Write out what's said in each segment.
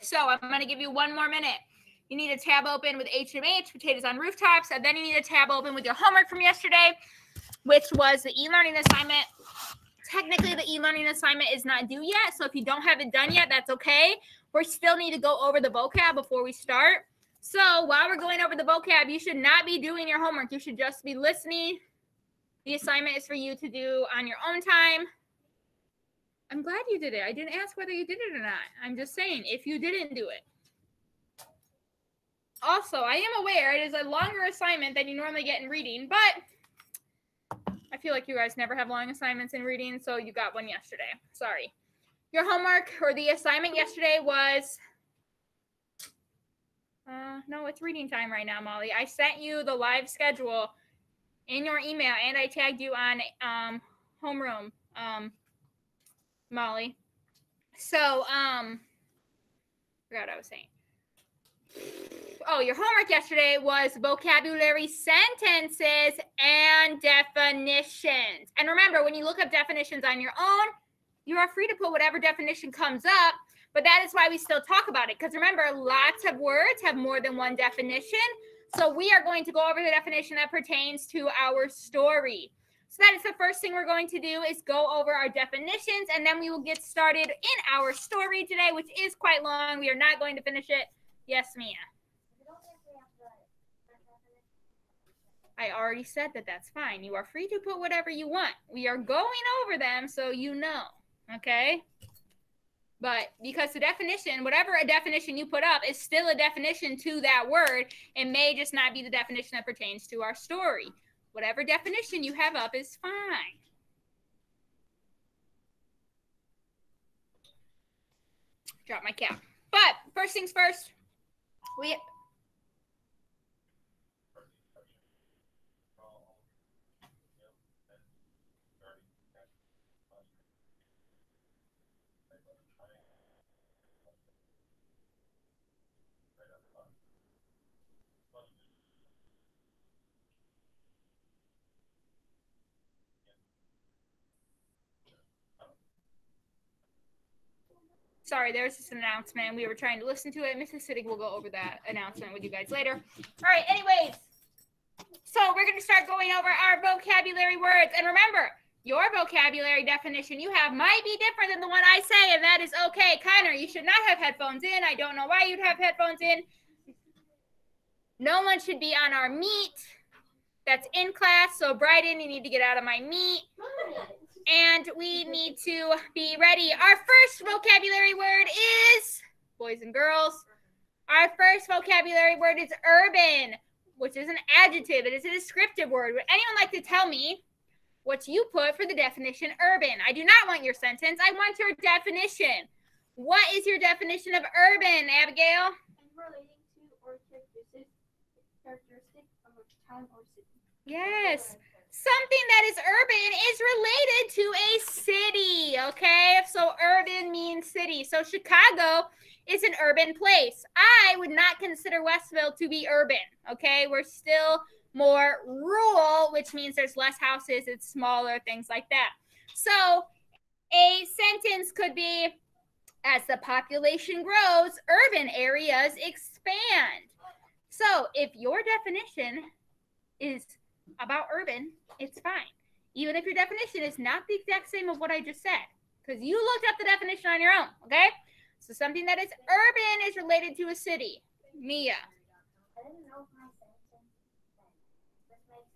So I'm going to give you one more minute. You need a tab open with HMH, Potatoes on Rooftops, and then you need a tab open with your homework from yesterday, which was the e-learning assignment. Technically, the e-learning assignment is not due yet, so if you don't have it done yet, that's okay. We still need to go over the vocab before we start. So while we're going over the vocab, you should not be doing your homework. You should just be listening. The assignment is for you to do on your own time. I'm glad you did it. I didn't ask whether you did it or not. I'm just saying, if you didn't do it. Also, I am aware it is a longer assignment than you normally get in reading, but I feel like you guys never have long assignments in reading, so you got one yesterday. Sorry. Your homework or the assignment yesterday was, no, it's reading time right now, Molly. I sent you the live schedule in your email, and I tagged you on homeroom, Molly. So, forgot what I was saying. Oh, your homework yesterday was vocabulary, sentences, and definitions. And remember, when you look up definitions on your own, you are free to put whatever definition comes up, but that is why we still talk about it. Because remember, lots of words have more than one definition. So we are going to go over the definition that pertains to our story. So that is the first thing we're going to do is go over our definitions, and then we will get started in our story today, which is quite long. We are not going to finish it. Yes, Mia. I already said that that's fine. You are free to put whatever you want. We are going over them so you know, okay? But because the definition, whatever a definition you put up is still a definition to that word, it may just not be the definition that pertains to our story. Whatever definition you have up is fine. Drop my cap. But first things first, sorry, there's this announcement. We were trying to listen to it. Mrs. Sittig will go over that announcement with you guys later. All right, anyways. So we're going to start going over our vocabulary words. And remember, your vocabulary definition you have might be different than the one I say, and that is okay. Connor, you should not have headphones in. I don't know why you'd have headphones in. No one should be on our meet. That's in class. So Bryden, you need to get out of my meet. And we need to be ready. Our first vocabulary word is, boys and girls, our first vocabulary word is urban, which is an adjective. It is a descriptive word. Would anyone like to tell me what you put for the definition urban? I do not want your sentence. I want your definition. What is your definition of urban, Abigail? Relating to or characteristic of a town or city. Yes. Something that is urban is related to a city, okay? So urban means city. So Chicago is an urban place. I would not consider Westville to be urban, okay? We're still more rural, which means there's less houses, it's smaller, things like that. So a sentence could be, as the population grows, urban areas expand. So if your definition is about urban, it's fine. Even if your definition is not the exact same of what I just said, because you looked up the definition on your own, okay? So something that is urban is related to a city. Mia.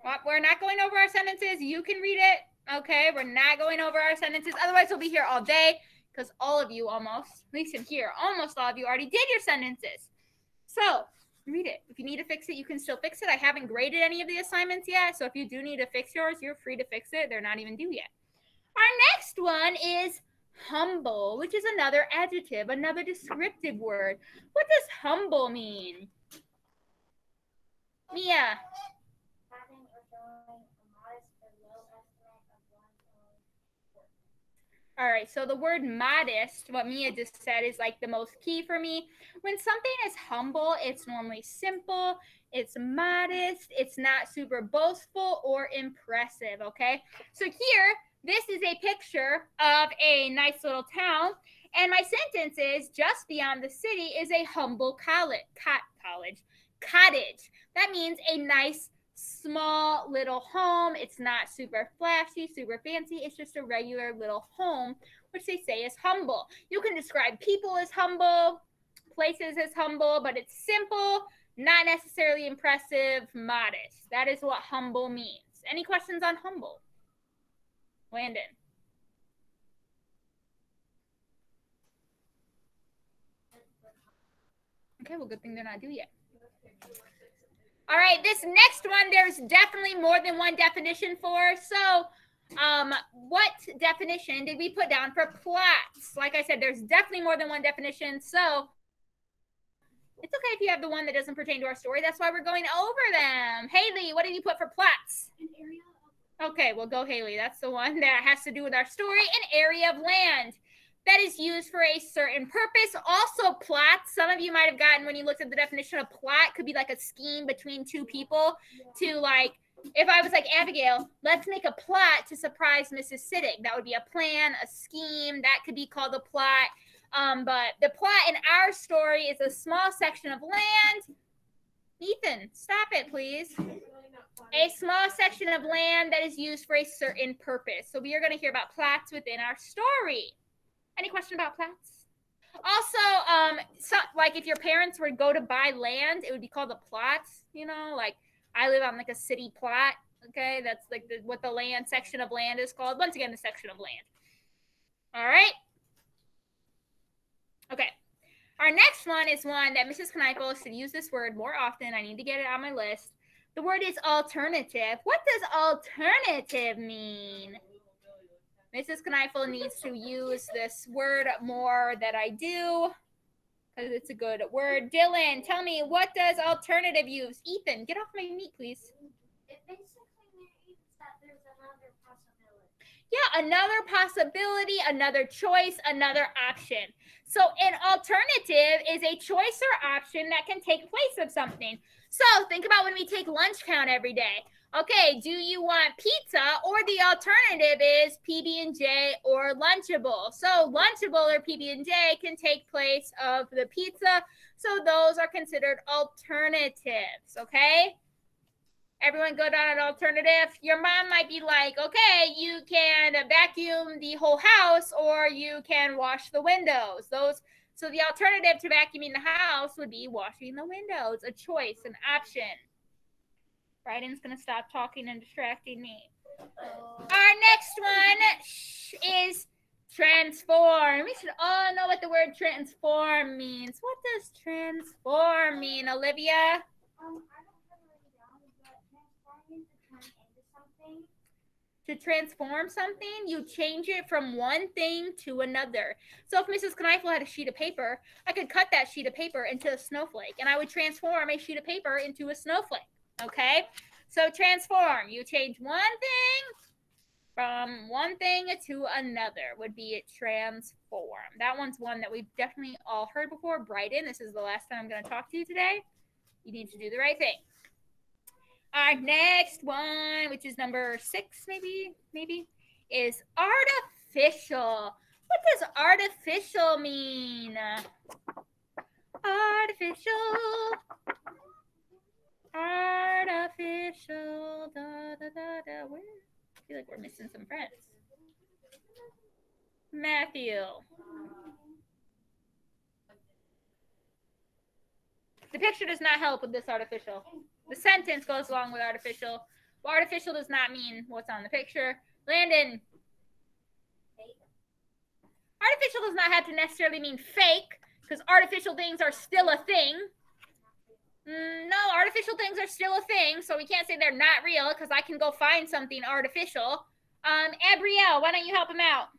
Well, we're not going over our sentences. You can read it, okay? We're not going over our sentences. Otherwise, we'll be here all day because all of you almost, at least in here, almost all of you already did your sentences. So read it. If you need to fix it, you can still fix it. I haven't graded any of the assignments yet, so if you do need to fix yours, you're free to fix it. They're not even due yet. Our next one is humble, which is another adjective, another descriptive word. What does humble mean? Mia. Having or showing a modest or low estimate of one's own worth. All right, so the word modest, what Mia just said, is like the most key for me. When something is humble, it's normally simple, it's modest, it's not super boastful or impressive, okay? So here, This is a picture of a nice little town. And my sentence is, just beyond the city is a humble cottage. That means a nice, small little home. It's not super flashy, super fancy. It's just a regular little home, which they say is humble. You can describe people as humble, places as humble, but it's simple, not necessarily impressive, modest. That is what humble means. Any questions on humble? Landon. Okay, well, good thing they're not due yet. All right, this next one, there's definitely more than one definition for. So, what definition did we put down for plots? Like I said, there's definitely more than one definition. So, it's okay if you have the one that doesn't pertain to our story. That's why we're going over them. Haley, what did you put for plots? An area of Okay, well, go Haley. That's the one that has to do with our story. An area of land that is used for a certain purpose. Also, plot. Some of you might have gotten, when you looked at the definition of plot, could be like a scheme between two people to, like, if I was like, Abigail, let's make a plot to surprise Mrs. Siddick. That would be a plan, a scheme. That could be called a plot. But the plot in our story is a small section of land. Ethan, stop it, please. A small section of land that is used for a certain purpose. So we are going to hear about plots within our story. Any question about plots? Also, like if your parents were to go to buy land, it would be called a plot. You know, like I live on like a city plot. Okay, that's like what the land section of land is called. Once again, the section of land. All right. Okay. Our next one is one that Mrs. Kneifel should use this word more often. I need to get it on my list. The word is alternative. What does alternative mean? Mrs. Kneifel needs to use this word more than I do because it's a good word. Dylan, tell me, what does alternative use? Ethan, get off my meat, please. It basically means that there's another possibility. Yeah, another possibility, another choice, another option. So an alternative is a choice or option that can take place of something. So think about when we take lunch count every day. Okay, do you want pizza, or the alternative is PB&J or Lunchable? So Lunchable or PB&J can take place of the pizza. So those are considered alternatives, okay? Everyone good on an alternative? Your mom might be like, okay, you can vacuum the whole house or you can wash the windows. So the alternative to vacuuming the house would be washing the windows, a choice, an option. Bryden's going to stop talking and distracting me. Our next one is transform. We should all know what the word transform means. What does transform mean, Olivia? I don't have it written down, but transforming to turn into something. To transform something, you change it from one thing to another. So if Mrs. Kneifel had a sheet of paper, I could cut that sheet of paper into a snowflake, and I would transform a sheet of paper into a snowflake. Okay, so transform. You change one thing from one thing to another would be transform. That one's one that we've definitely all heard before. Bryden, this is the last time I'm going to talk to you today. You need to do the right thing. Our next one, which is number 6, maybe, is artificial. What does artificial mean? Artificial. Artificial. Da, da, da, da. Where? I feel like we're missing some friends. Matthew. The picture does not help with this artificial. The sentence goes along with artificial. Well, artificial does not mean what's on the picture. Landon. Artificial does not have to necessarily mean fake, because artificial things are still a thing. No, artificial things are still a thing, so we can't say they're not real, because I can go find something artificial. Abrielle, why don't you help him out?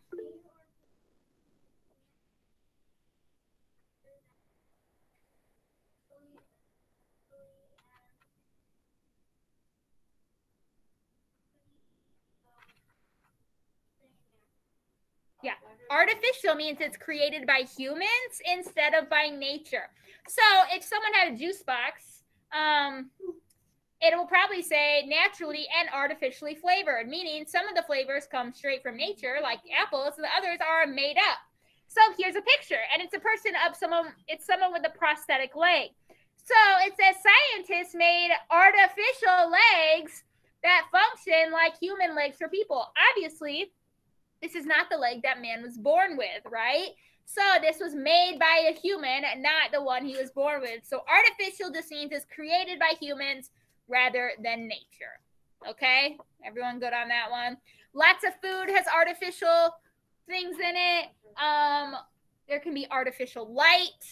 Yeah, artificial means it's created by humans instead of by nature. So if someone had a juice box, it will probably say naturally and artificially flavored, meaning some of the flavors come straight from nature, like apples, and the others are made up. So here's a picture, and it's a person of someone with a prosthetic leg. So it says scientists made artificial legs that function like human legs for people. Obviously, this is not the leg that man was born with, right? So this was made by a human, not the one he was born with. So artificial just means it's created by humans rather than nature. Okay? Everyone good on that one? Lots of food has artificial things in it. There can be artificial light.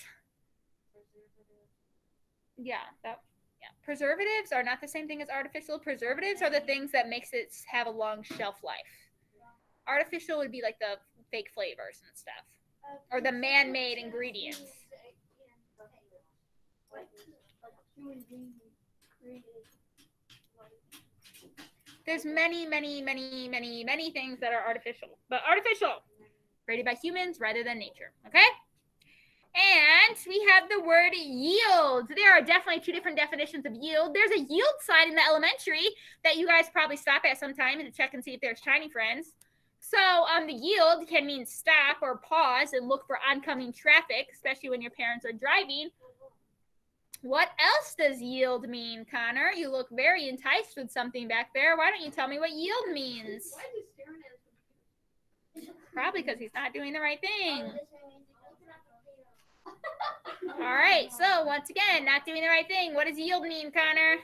Yeah. Preservatives are not the same thing as artificial. Preservatives are the things that makes it have a long shelf life. Artificial would be like the fake flavors and stuff. Or the man-made ingredients. There's many things that are artificial. But artificial, created by humans rather than nature. Okay? And we have the word yield. There are definitely two different definitions of yield. There's a yield sign in the elementary that you guys probably stop at sometime to check and see if there's shiny friends. So the yield can mean stop or pause and look for oncoming traffic, especially when your parents are driving. What else does yield mean, Connor? You look very enticed with something back there. Why don't you tell me what yield means? Probably because he's not doing the right thing. All right, so once again, not doing the right thing. What does yield mean, Connor?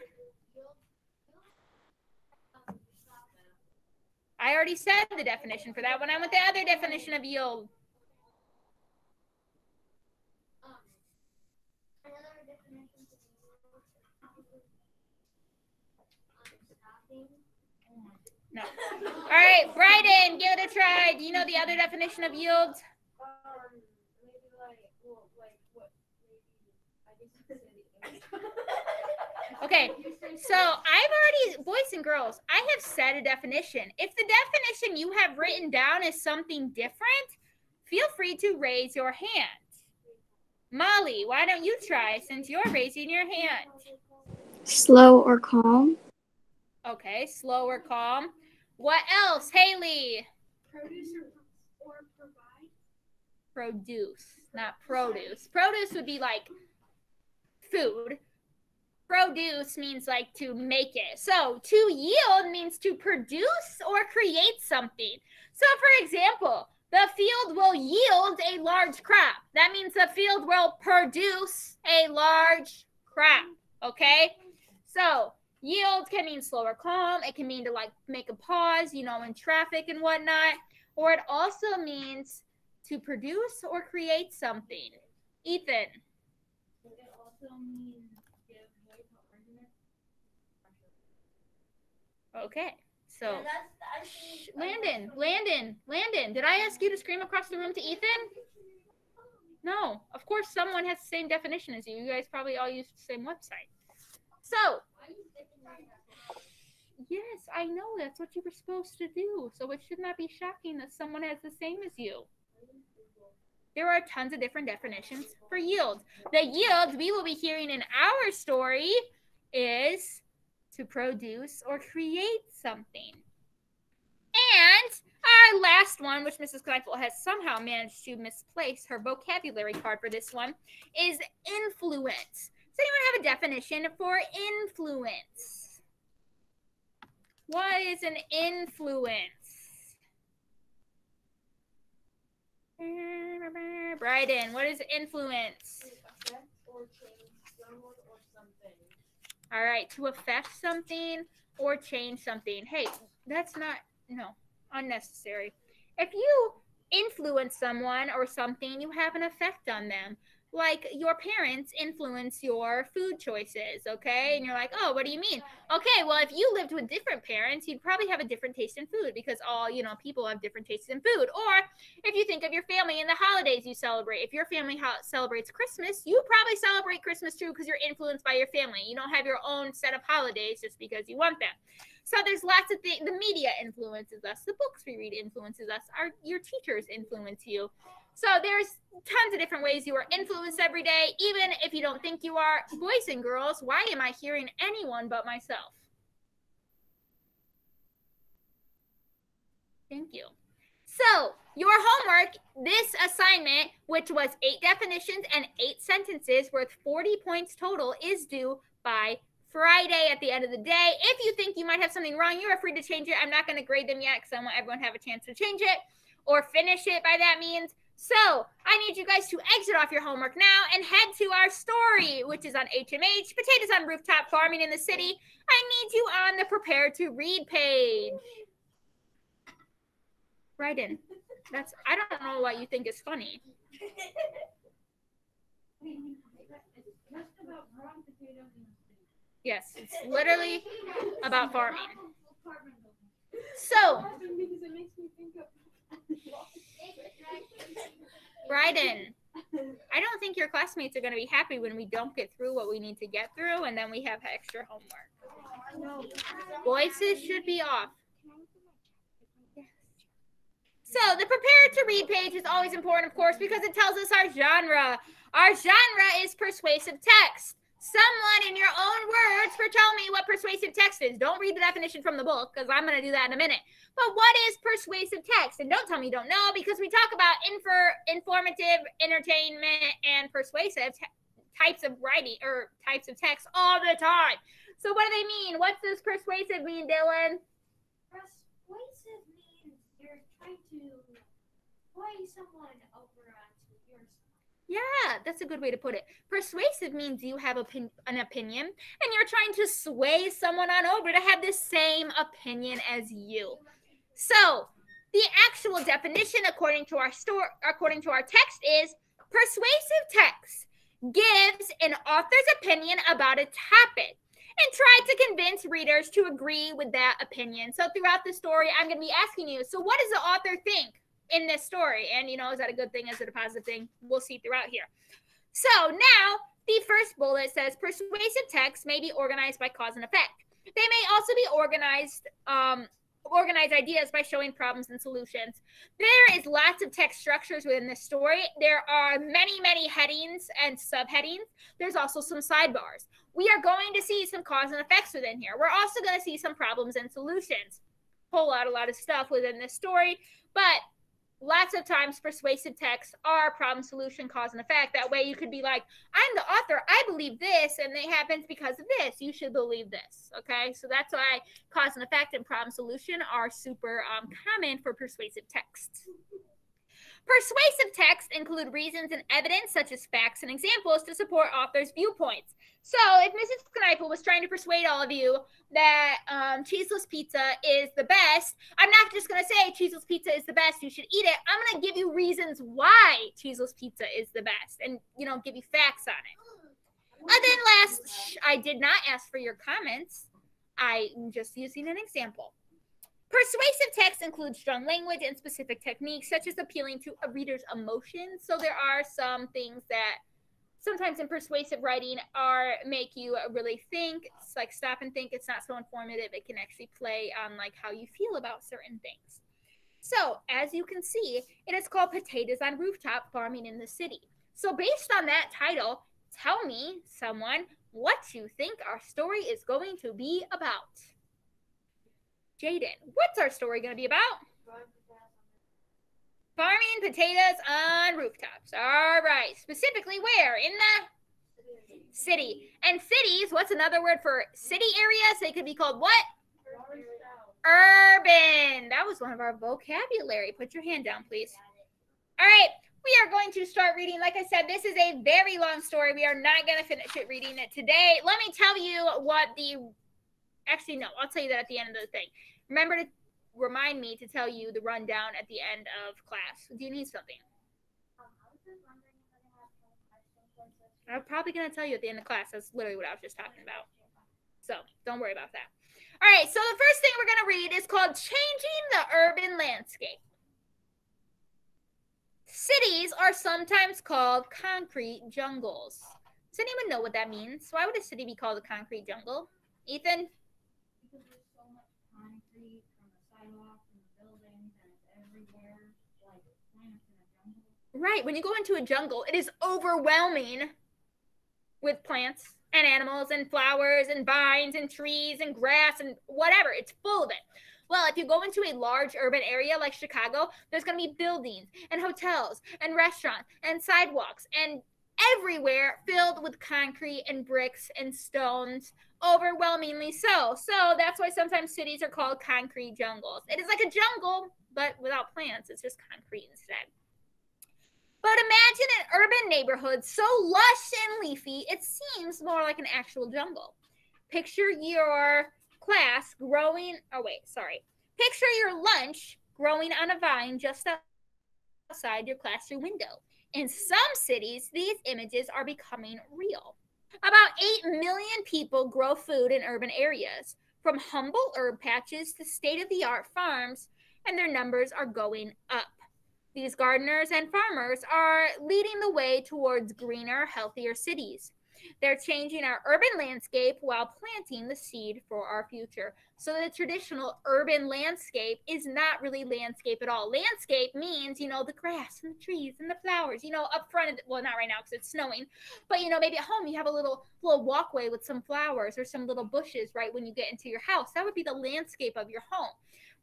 I already said the definition for that one. I want the other definition of yield. No. All right, Bryden, give it a try. Do you know the other definition of yield? Okay, so I've already, boys and girls, I have said a definition. If the definition you have written down is something different, feel free to raise your hand. Molly, why don't you try since you're raising your hand? Slow or calm. Okay, slow or calm. What else, Haley? Produce or provide. Produce, not produce. Produce would be like food. Produce means like to make it. So to yield means to produce or create something. So for example, the field will yield a large crop. That means the field will produce a large crop. Okay? So yield can mean slow or calm. It can mean to like make a pause, you know, in traffic and whatnot. Or it also means to produce or create something. Ethan. It also means give way to argument. Okay. So Landon, did I ask you to scream across the room to Ethan? No. Of course someone has the same definition as you. You guys probably all use the same website. So yes, I know that's what you were supposed to do. So it should not be shocking that someone has the same as you. There are tons of different definitions for yield. The yield we will be hearing in our story is to produce or create something. And our last one, which Mrs. Kleifel has somehow managed to misplace her vocabulary card for this one, is influence. Does anyone have a definition for influence? What is an influence? Bryden, what is influence? Affect or change someone or something. All right, to affect something or change something. Hey, that's not, no, unnecessary. If you influence someone or something, you have an effect on them. Like your parents influence your food choices, okay? And you're like, oh, what do you mean? Okay, well, if you lived with different parents, you'd probably have a different taste in food because all, you know, people have different tastes in food. Or if you think of your family and the holidays you celebrate, if your family celebrates Christmas, you probably celebrate Christmas too because you're influenced by your family. You don't have your own set of holidays just because you want them. So there's lots of things. The media influences us. The books we read influences us. Your teachers influence you. So there's tons of different ways you are influenced every day, even if you don't think you are. Boys and girls, why am I hearing anyone but myself? Thank you. So your homework, this assignment, which was 8 definitions and 8 sentences worth 40 points total, is due by Friday at the end of the day. If you think you might have something wrong, you are free to change it. I'm not going to grade them yet because I want everyone to have a chance to change it or finish it by that means. So I need you guys to exit off your homework now and head to our story, which is on HMH, Potatoes on Rooftop Farming in the City. I need you on the Prepare to Read page. Right in. I don't know what you think is funny. Yes, it's literally about farming. So, Bryden, I don't think your classmates are going to be happy when we don't get through what we need to get through and then we have extra homework. Voices should be off. So the Prepare to Read page is always important, of course, because it tells us our genre. Our genre is persuasive text. Someone in your own words tell me what persuasive text is. Don't read the definition from the book because I'm going to do that in a minute. But what is persuasive text? And don't tell me you don't know because we talk about informative, entertainment, and persuasive types of writing or types of text all the time. So what do they mean? What does persuasive mean, Dylan? Persuasive means you're trying to sway someone over onto your side. Yeah, that's a good way to put it. Persuasive means you have an opinion and you're trying to sway someone on over to have the same opinion as you. So the actual definition according to our text is persuasive text gives an author's opinion about a topic and try to convince readers to agree with that opinion. So throughout the story, I'm going to be asking you, so what does the author think in this story? And, is that a good thing? Is it a positive thing? We'll see throughout here. So now the first bullet says persuasive text may be organized by cause and effect. They may also be organize ideas by showing problems and solutions. There is lots of text structures within this story. There are many, many headings and subheadings. There's also some sidebars. We are going to see some cause and effects within here. We're also going to see some problems and solutions. A lot of stuff within this story, but lots of times persuasive texts are problem, solution, cause, and effect. That way you could be like, I'm the author, I believe this, and it happens because of this. You should believe this, okay? So that's why cause and effect and problem, solution are super common for persuasive texts. Persuasive texts include reasons and evidence, such as facts and examples, to support authors' viewpoints. So if Mrs. Kneipel was trying to persuade all of you that cheeseless pizza is the best, I'm not just going to say cheeseless pizza is the best, you should eat it. I'm going to give you reasons why cheeseless pizza is the best and, give you facts on it. And then last, I did not ask for your comments. I'm just using an example. Persuasive text includes strong language and specific techniques, such as appealing to a reader's emotions. So there are some things that sometimes in persuasive writing make you really think. It's like stop and think. It's not so informative. It can actually play on like how you feel about certain things. So as you can see, it is called Potatoes on Rooftop Farming in the City. So based on that title, tell me, someone, what you think our story is going to be about. Jaden, what's our story going to be about? Farming potatoes on rooftops. All right. Specifically where? In the city. And cities, what's another word for city areas? They could be called what? Urban. That was one of our vocabulary. Put your hand down, please. All right. We are going to start reading. Like I said, this is a very long story. We are not going to finish it reading it today. Let me tell you what actually, no, I'll tell you that at the end of the thing. Remember to remind me to tell you the rundown at the end of class. Do you need something? I'm probably going to tell you at the end of class. That's literally what I was just talking about. So don't worry about that. All right, so the first thing we're going to read is called Changing the Urban Landscape. Cities are sometimes called concrete jungles. Does anyone know what that means? Why would a city be called a concrete jungle? Ethan? Because there's so much concrete from the sidewalk and the buildings and it's everywhere, like plants in a jungle. right. When you go into a jungle, it is overwhelming with plants and animals and flowers and vines and trees and grass and whatever. It's full of it. Well, if you go into a large urban area like Chicago, there's going to be buildings and hotels and restaurants and sidewalks and everywhere filled with concrete and bricks and stones, overwhelmingly so. So that's why sometimes cities are called concrete jungles. It is like a jungle, but without plants. It's just concrete instead. But imagine an urban neighborhood so lush and leafy, it seems more like an actual jungle. Picture your class growing, picture your lunch growing on a vine just outside your classroom window. In some cities, these images are becoming real. About 8 million people grow food in urban areas, from humble herb patches to state-of-the-art farms, and their numbers are going up. These gardeners and farmers are leading the way towards greener, healthier cities. They're changing our urban landscape while planting the seed for our future. So the traditional urban landscape is not really landscape at all. Landscape means, the grass and the trees and the flowers, up front. Well, not right now because it's snowing, but, maybe at home you have a little walkway with some flowers or some little bushes right when you get into your house. That would be the landscape of your home.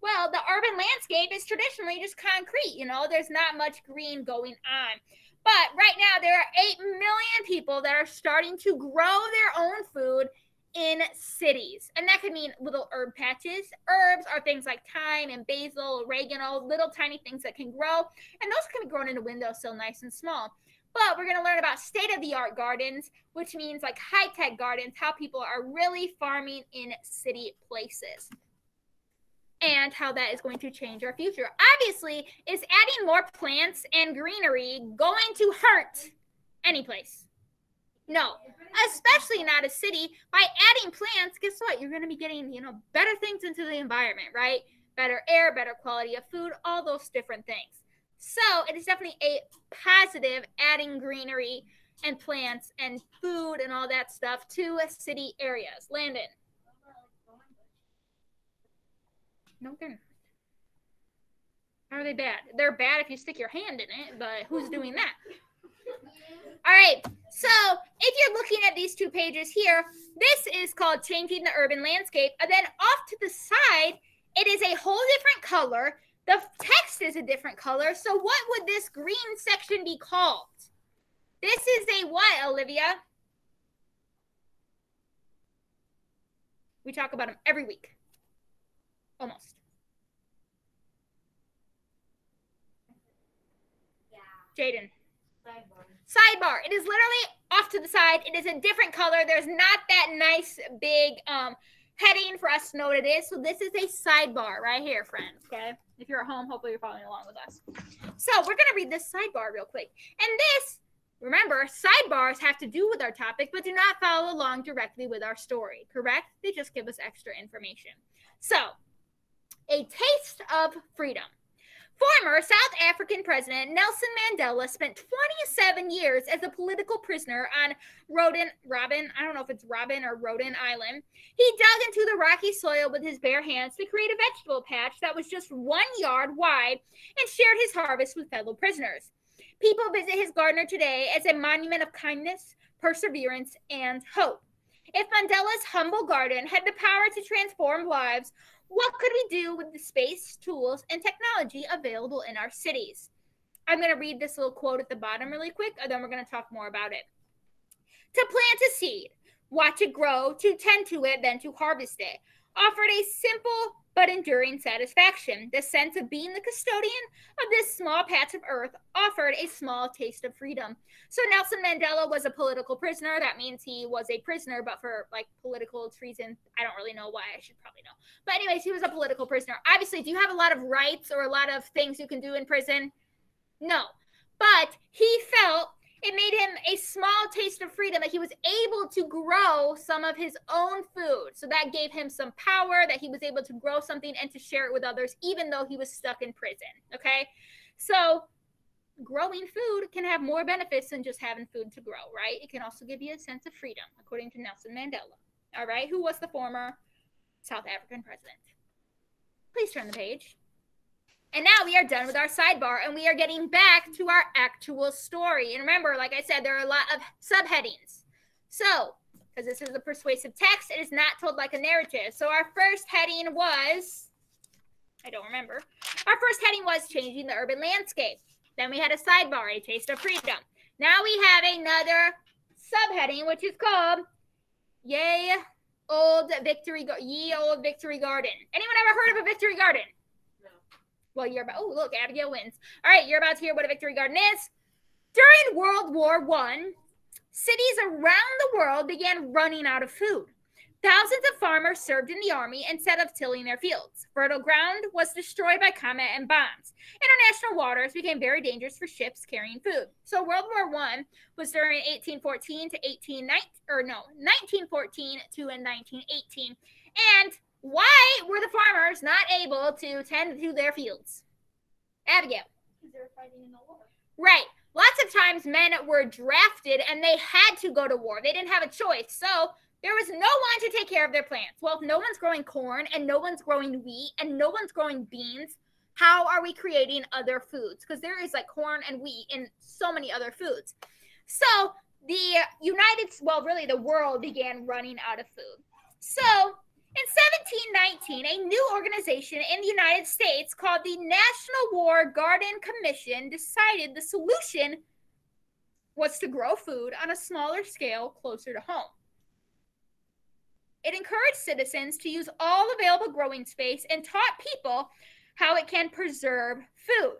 Well, the urban landscape is traditionally just concrete, there's not much green going on. But right now, there are 8 million people that are starting to grow their own food in cities. And that could mean little herb patches. Herbs are things like thyme and basil, oregano, little tiny things that can grow. And those can be grown in a windowsill nice and small. But we're going to learn about state-of-the-art gardens, which means like high-tech gardens, how people are really farming in city places, and how that is going to change our future. Obviously, is adding more plants and greenery going to hurt any place? No, especially not a city. By adding plants, guess what? You're going to be getting, better things into the environment, right? Better air, better quality of food, all those different things. So it is definitely a positive adding greenery and plants and food and all that stuff to city areas. Landon. No, they're not. How are they bad? They're bad if you stick your hand in it, but who's doing that? All right, so if you're looking at these 2 pages here, this is called Changing the Urban Landscape. And then off to the side, it is a whole different color. The text is a different color. So what would this green section be called? This is a what, Olivia? We talk about them every week. Almost. Yeah. Jaden. Sidebar. It is literally off to the side. It is a different color. There's not that nice big heading for us to know what it is. So this is a sidebar right here, friends. Okay. If you're at home, hopefully you're following along with us. So we're going to read this sidebar real quick. And this, remember, sidebars have to do with our topic, but do not follow along directly with our story. Correct? They just give us extra information. So, a taste of freedom. Former South African President Nelson Mandela spent 27 years as a political prisoner on Robben Island. He dug into the rocky soil with his bare hands to create a vegetable patch that was just 1 yard wide and shared his harvest with fellow prisoners. People visit his garden today as a monument of kindness, perseverance, and hope. If Mandela's humble garden had the power to transform lives, what could we do with the space, tools, and technology available in our cities? I'm going to read this little quote at the bottom really quick, and then we're going to talk more about it. To plant a seed, watch it grow, to tend to it, then to harvest it, offered a simple but enduring satisfaction. The sense of being the custodian of this small patch of earth offered a small taste of freedom. So Nelson Mandela was a political prisoner. That means he was a prisoner, but for like political treason. I don't really know why. I should probably know. But anyways, he was a political prisoner. Obviously, do you have a lot of rights or a lot of things you can do in prison? No. But he felt it made him a small taste of freedom, that he was able to grow some of his own food. So that gave him some power, that he was able to grow something and to share it with others, even though he was stuck in prison. Okay? So growing food can have more benefits than just having food to grow, right? It can also give you a sense of freedom, according to Nelson Mandela. All right? Who was the former South African president? Please turn the page. And now we are done with our sidebar and we are getting back to our actual story. And remember, like I said, there are a lot of subheadings. So, because this is a persuasive text, it is not told like a narrative. So our first heading was, I don't remember. Our first heading was changing the urban landscape. Then we had a sidebar, a taste of freedom. Now we have another subheading, which is called Ye Old Victory Garden. Anyone ever heard of a Victory Garden? No. Well, you're about, oh, look, Abigail wins. All right, you're about to hear what a Victory Garden is. During World War I, cities around the world began running out of food. Thousands of farmers served in the army instead of tilling their fields. Fertile ground was destroyed by combat and bombs. International waters became very dangerous for ships carrying food. So World War I was during 1914 to 1914 to 1918. And why were the farmers not able to tend to their fields? Abigail. Because they were fighting in the war. Right. Lots of times men were drafted and they had to go to war. They didn't have a choice. So there was no one to take care of their plants. Well, if no one's growing corn and no one's growing wheat and no one's growing beans, how are we creating other foods? Because there is like corn and wheat and so many other foods. So the the world began running out of food. So in 1719, a new organization in the United States called the National War Garden Commission decided the solution was to grow food on a smaller scale closer to home. It encouraged citizens to use all available growing space and taught people how it can preserve food.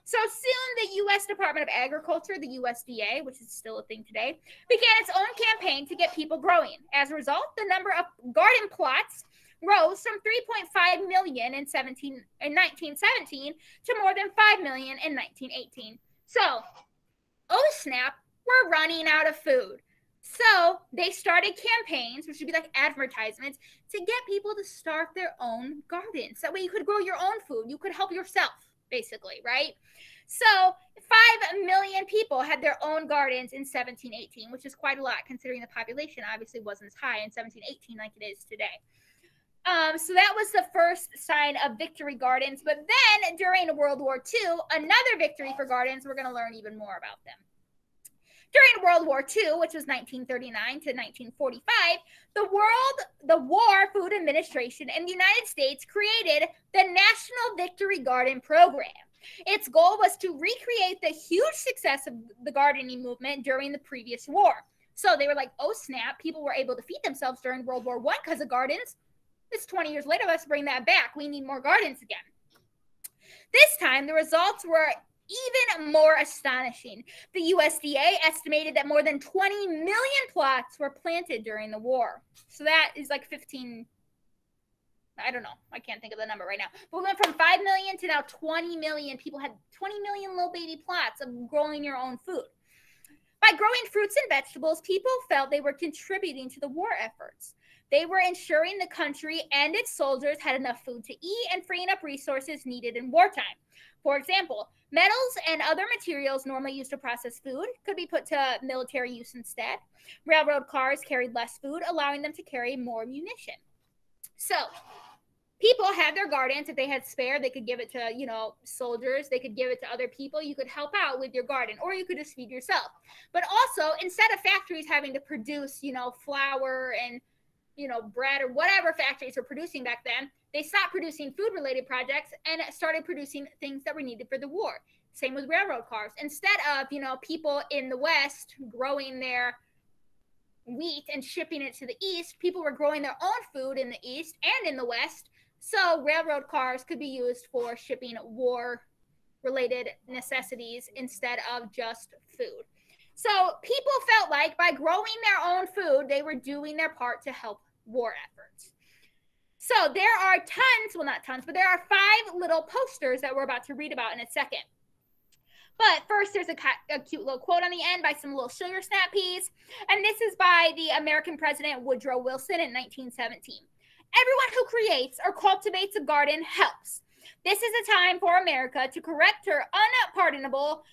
So soon the U.S. Department of Agriculture, the USDA, which is still a thing today, began its own campaign to get people growing. As a result, the number of garden plots rose from 3.5 million in 1917 to more than 5 million in 1918. So, oh snap, we're running out of food. So they started campaigns, which would be like advertisements, to get people to start their own gardens. That way you could grow your own food. You could help yourself, basically, right? So 5 million people had their own gardens in 1718, which is quite a lot considering the population obviously wasn't as high in 1718 like it is today. So that was the first sign of victory gardens. But then during World War II, another victory for gardens, we're going to learn even more about them. During World War II, which was 1939 to 1945, the War Food Administration in the United States created the National Victory Garden Program. Its goal was to recreate the huge success of the gardening movement during the previous war. So they were like, oh snap, people were able to feed themselves during World War I because of gardens. It's 20 years later, let's bring that back. We need more gardens again. This time, the results were even more astonishing. The USDA estimated that more than 20 million plots were planted during the war. So that is like 15, I don't know. I can't think of the number right now. But we went from 5 million to now 20 million. People had 20 million little baby plots of growing your own food. By growing fruits and vegetables, people felt they were contributing to the war efforts. They were ensuring the country and its soldiers had enough food to eat and freeing up resources needed in wartime. For example, metals and other materials normally used to process food could be put to military use instead. Railroad cars carried less food, allowing them to carry more munition. So people had their gardens. If they had spare, they could give it to, soldiers. They could give it to other people. You could help out with your garden, or you could just feed yourself. But also, instead of factories having to produce, flour and bread or whatever factories were producing back then, they stopped producing food-related projects and started producing things that were needed for the war. Same with railroad cars. Instead of, people in the West growing their wheat and shipping it to the East, people were growing their own food in the East and in the West. So railroad cars could be used for shipping war-related necessities instead of just food. So people felt like by growing their own food, they were doing their part to help war efforts. So there are there are 5 little posters that we're about to read about in a second. But first, there's a cute little quote on the end by some little sugar snap peas. And this is by the American President Woodrow Wilson in 1917. Everyone who creates or cultivates a garden helps. This is a time for America to correct her unpardonable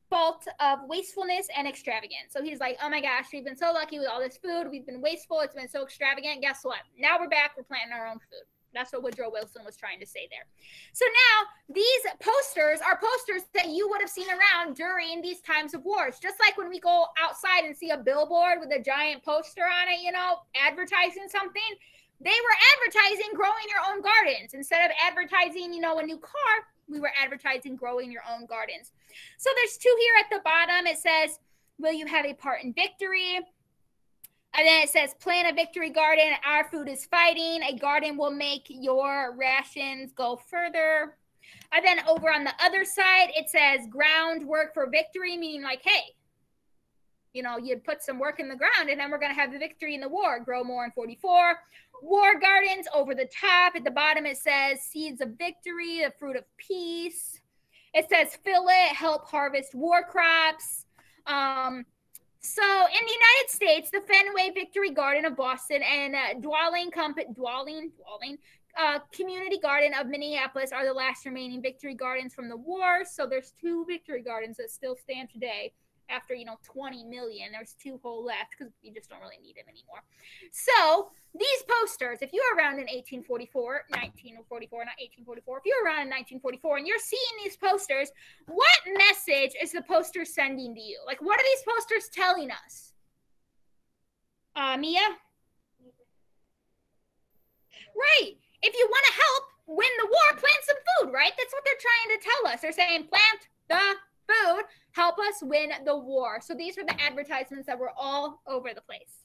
fault of wastefulness and extravagance. So he's like, oh my gosh, we've been so lucky with all this food. We've been wasteful. It's been so extravagant. Guess what? Now we're back. We're planting our own food. That's what Woodrow Wilson was trying to say there. So now these posters are posters that you would have seen around during these times of wars. Just like when we go outside and see a billboard with a giant poster on it, advertising something. They were advertising growing your own gardens. Instead of advertising, a new car, we were advertising growing your own gardens. So there's two here at the bottom. It says, will you have a part in victory? And then it says, plant a victory garden. Our food is fighting. A garden will make your rations go further. And then over on the other side, it says groundwork for victory, meaning like, hey, you put some work in the ground and then we're going to have the victory in the war. Grow more in 44. War gardens over the top. At the bottom, it says seeds of victory, the fruit of peace. It says fill it, help harvest war crops. So in the United States, the Fenway Victory Garden of Boston and Dwelling Community Garden of Minneapolis are the last remaining victory gardens from the war. So there's 2 victory gardens that still stand today after, 20 million. There's 2 whole left because we just don't really need them anymore. So these posters, if you were around in 1944, if you were around in 1944 and you're seeing these posters, what message is the poster sending to you? Like, what are these posters telling us? Mia? Right. If you want to help win the war, plant some food, right? That's what they're trying to tell us. They're saying plant the food, help us win the war. So these are the advertisements that were all over the place.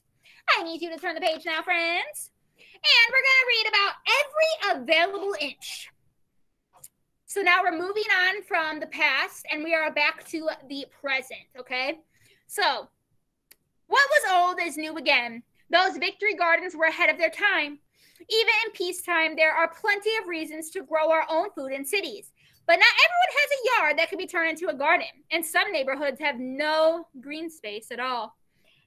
I need you to turn the page now, friends. And we're going to read about every available inch. So now we're moving on from the past and we are back to the present, okay? So what was old is new again. Those victory gardens were ahead of their time. Even in peacetime, there are plenty of reasons to grow our own food in cities. But not everyone has a yard that can be turned into a garden. And some neighborhoods have no green space at all.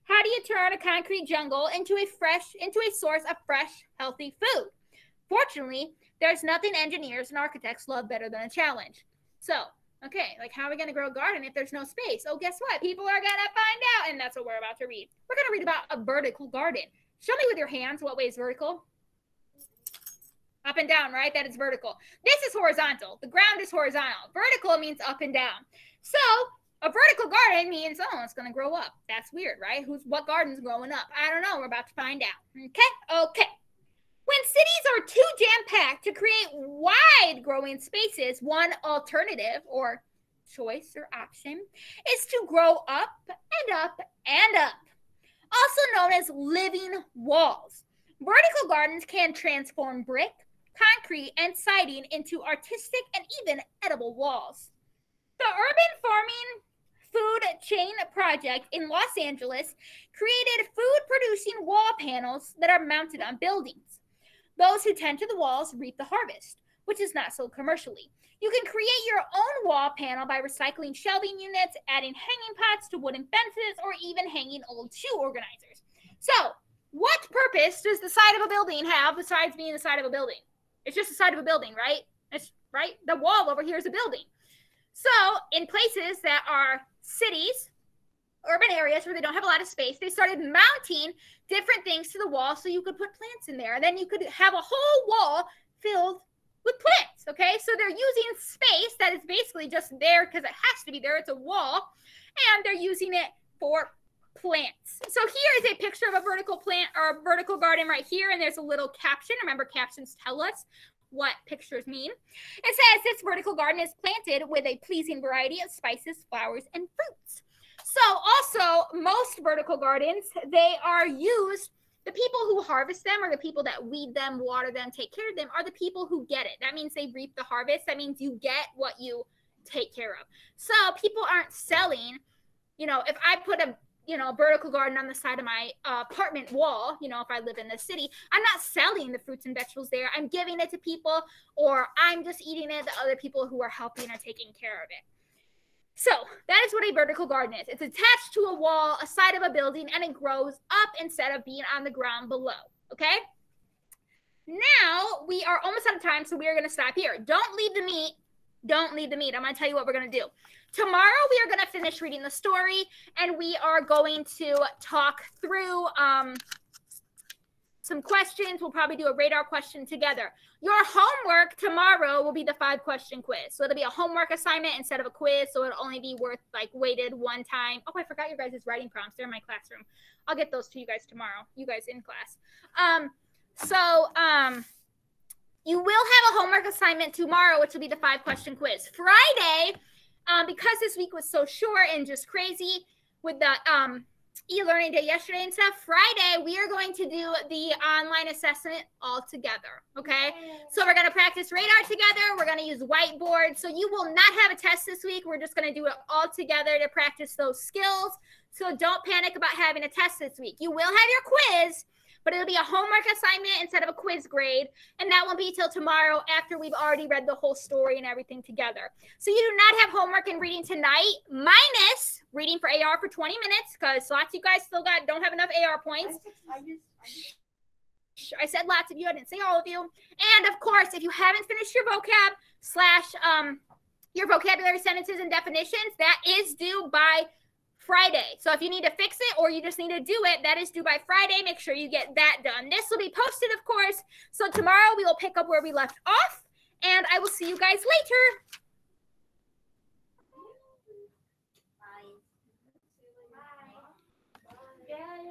How do you turn a concrete jungle into a source of fresh, healthy food? Fortunately, there's nothing engineers and architects love better than a challenge. So, okay, like how are we going to grow a garden if there's no space? Oh, guess what? People are going to find out, and that's what we're about to read. We're going to read about a vertical garden. Show me with your hands what way is vertical. Up and down, right? That is vertical. This is horizontal. The ground is horizontal. Vertical means up and down. So a vertical garden means, oh, it's going to grow up. That's weird, right? What garden's growing up? I don't know. We're about to find out. Okay. When cities are too jam-packed to create wide growing spaces, one alternative or choice or option is to grow up and up and up, also known as living walls. Vertical gardens can transform brick, concrete, and siding into artistic and even edible walls. The Urban Farming Food Chain Project in Los Angeles created food-producing wall panels that are mounted on buildings. Those who tend to the walls reap the harvest, which is not sold commercially. You can create your own wall panel by recycling shelving units, adding hanging pots to wooden fences, or even hanging old shoe organizers. So, what purpose does the side of a building have besides being the side of a building? It's just the side of a building, right? It's right. The wall over here is a building. So in places that are cities, urban areas where they don't have a lot of space, they started mounting different things to the wall so you could put plants in there. And then you could have a whole wall filled with plants, okay? So they're using space that is basically just there because it has to be there. It's a wall. And they're using it for plants. So here is a picture of a vertical plant or a vertical garden right here, and there's a little caption. Remember, captions tell us what pictures mean. It says this vertical garden is planted with a pleasing variety of spices, flowers, and fruits. So also, most vertical gardens, they are used, the people who harvest them or the people that weed them, water them, take care of them are the people who get it. That means they reap the harvest. That means you get what you take care of. So people aren't selling, if I put a vertical garden on the side of my apartment wall, if I live in the city, I'm not selling the fruits and vegetables there. I'm giving it to people, or I'm just eating it to other people who are helping or taking care of it. So that is what a vertical garden is. It's attached to a wall, a side of a building, and it grows up instead of being on the ground below, okay? Now, we are almost out of time, so we are going to stop here. Don't leave the meat. Don't leave the meat. I'm going to tell you what we're going to do. Tomorrow, we are going to finish reading the story, and we are going to talk through some questions. We'll probably do a radar question together. Your homework tomorrow will be the 5-question quiz. So it'll be a homework assignment instead of a quiz. So it'll only be worth like weighted one time. Oh, I forgot your guys' writing prompts. They're in my classroom. I'll get those to you guys tomorrow. You guys in class. You will have a homework assignment tomorrow, which will be the 5-question quiz. Friday, because this week was so short and just crazy with the e-learning day yesterday and stuff, Friday, we are going to do the online assessment all together, okay? So we're going to practice radar together. We're going to use whiteboard. So you will not have a test this week. We're just going to do it all together to practice those skills. So don't panic about having a test this week. You will have your quiz, but it'll be a homework assignment instead of a quiz grade. And that won't be till tomorrow after we've already read the whole story and everything together. So you do not have homework and reading tonight, minus reading for AR for 20 minutes, because lots of you guys still don't have enough AR points. I said lots of you. I didn't say all of you. And of course, if you haven't finished your vocab / your vocabulary sentences and definitions, that is due by Friday. So if you need to fix it or you just need to do it, that is due by Friday. Make sure you get that done. This will be posted, of course. So tomorrow we will pick up where we left off, and I will see you guys later.